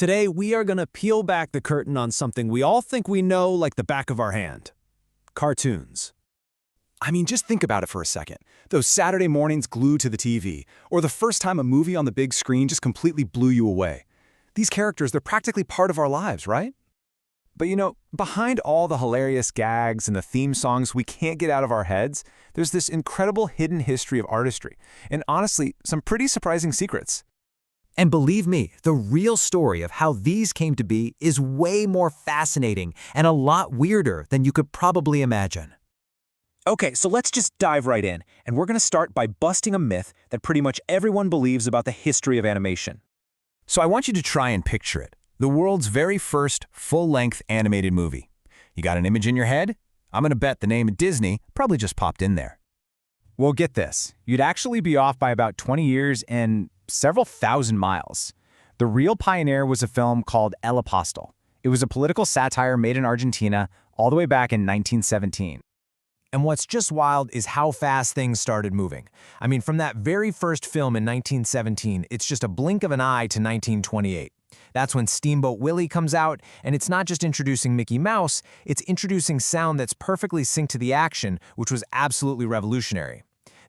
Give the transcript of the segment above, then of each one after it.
Today, we are going to peel back the curtain on something we all think we know like the back of our hand. Cartoons. I mean, just think about it for a second. Those Saturday mornings glued to the TV, or the first time a movie on the big screen just completely blew you away. These characters, they're practically part of our lives, right? But you know, behind all the hilarious gags and the theme songs we can't get out of our heads, there's this incredible hidden history of artistry, and honestly, some pretty surprising secrets. And believe me, the real story of how these came to be is way more fascinating and a lot weirder than you could probably imagine. Okay, so let's just dive right in, and we're going to start by busting a myth that pretty much everyone believes about the history of animation. So I want you to try and picture it. The world's very first full-length animated movie. You got an image in your head? I'm going to bet the name Disney probably just popped in there. Well, get this. You'd actually be off by about 20 years and several thousand miles. The real pioneer was a film called El Apostol. It was a political satire made in Argentina all the way back in 1917. And what's just wild is how fast things started moving. I mean, from that very first film in 1917, it's just a blink of an eye to 1928. That's when Steamboat Willie comes out, and it's not just introducing Mickey Mouse, it's introducing sound that's perfectly synced to the action, which was absolutely revolutionary.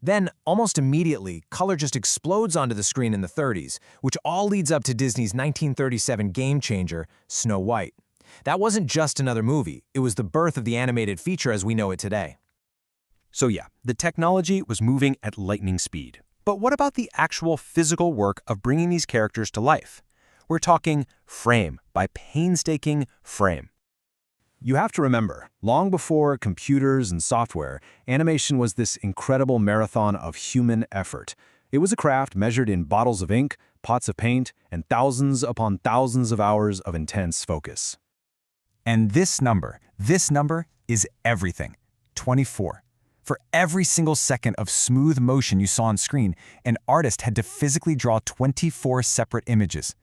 Then, almost immediately, color just explodes onto the screen in the 30s, which all leads up to Disney's 1937 game-changer, Snow White. That wasn't just another movie, it was the birth of the animated feature as we know it today. So yeah, the technology was moving at lightning speed. But what about the actual physical work of bringing these characters to life? We're talking frame by painstaking frame. You have to remember, long before computers and software, animation was this incredible marathon of human effort. It was a craft measured in bottles of ink, pots of paint, and thousands upon thousands of hours of intense focus. And this number is everything, 24. For every single second of smooth motion you saw on screen, an artist had to physically draw 24 separate images.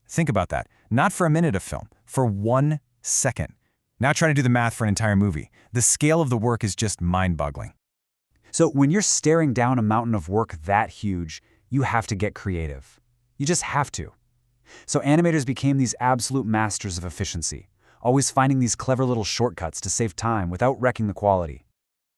Think about that. Not for a minute of film, for 1 second. Now try to do the math for an entire movie. The scale of the work is just mind-boggling. So when you're staring down a mountain of work that huge, you have to get creative. You just have to. So animators became these absolute masters of efficiency, always finding these clever little shortcuts to save time without wrecking the quality.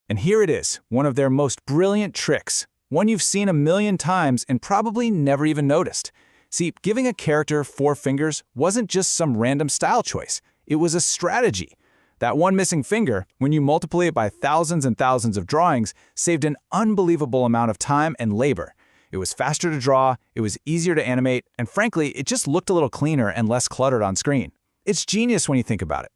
And here it is, one of their most brilliant tricks, one you've seen a million times and probably never even noticed. See, giving a character 4 fingers wasn't just some random style choice. It was a strategy. That one missing finger, when you multiply it by thousands and thousands of drawings, saved an unbelievable amount of time and labor. It was faster to draw, it was easier to animate, and frankly, it just looked a little cleaner and less cluttered on screen. It's genius when you think about it.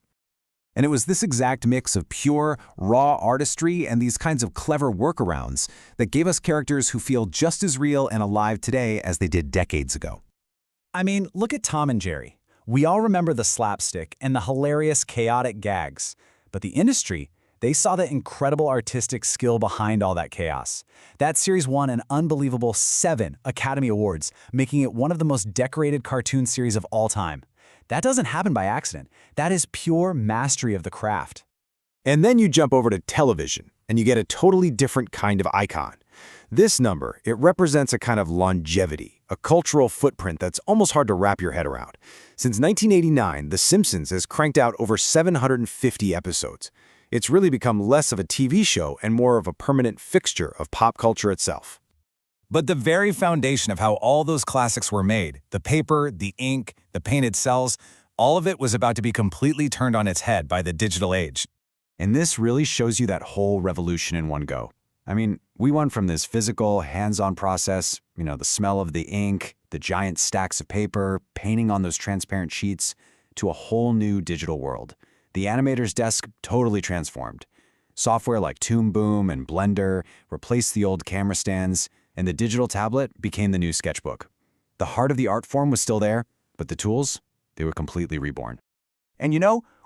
And it was this exact mix of pure, raw artistry and these kinds of clever workarounds that gave us characters who feel just as real and alive today as they did decades ago. I mean, look at Tom and Jerry. We all remember the slapstick and the hilarious, chaotic gags. But the industry, they saw the incredible artistic skill behind all that chaos. That series won an unbelievable 7 Academy Awards, making it one of the most decorated cartoon series of all time. That doesn't happen by accident. That is pure mastery of the craft. And then you jump over to television, and you get a totally different kind of icon. This number, it represents a kind of longevity, a cultural footprint that's almost hard to wrap your head around. Since 1989, The Simpsons has cranked out over 750 episodes. It's really become less of a TV show and more of a permanent fixture of pop culture itself. But the very foundation of how all those classics were made, the paper, the ink, the painted cells, all of it was about to be completely turned on its head by the digital age. And this really shows you that whole revolution in one go. I mean, we went from this physical, hands-on process, the smell of the ink, the giant stacks of paper, painting on those transparent sheets, to a whole new digital world. The animator's desk totally transformed. Software like Toon Boom and Blender replaced the old camera stands, and the digital tablet became the new sketchbook. The heart of the art form was still there, but the tools, they were completely reborn. And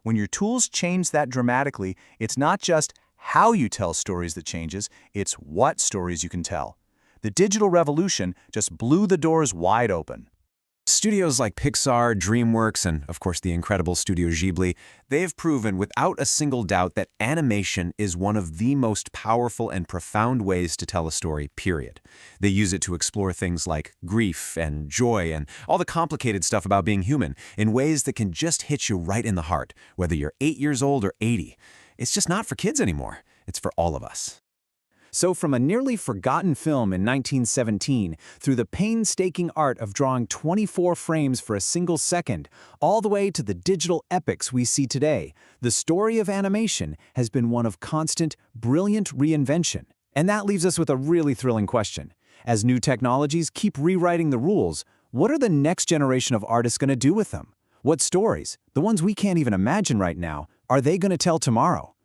when your tools change that dramatically, it's not just how you tell stories that changes, it's what stories you can tell. The digital revolution just blew the doors wide open. Studios like Pixar, DreamWorks, and of course the incredible Studio Ghibli, they have proven without a single doubt that animation is one of the most powerful and profound ways to tell a story, period. They use it to explore things like grief and joy and all the complicated stuff about being human in ways that can just hit you right in the heart, whether you're 8 years old or 80. It's just not for kids anymore. It's for all of us. So from a nearly forgotten film in 1917, through the painstaking art of drawing 24 frames for a single second, all the way to the digital epics we see today, the story of animation has been one of constant, brilliant reinvention. And that leaves us with a really thrilling question. As new technologies keep rewriting the rules, what are the next generation of artists going to do with them? What stories, the ones we can't even imagine right now, are they going to tell tomorrow?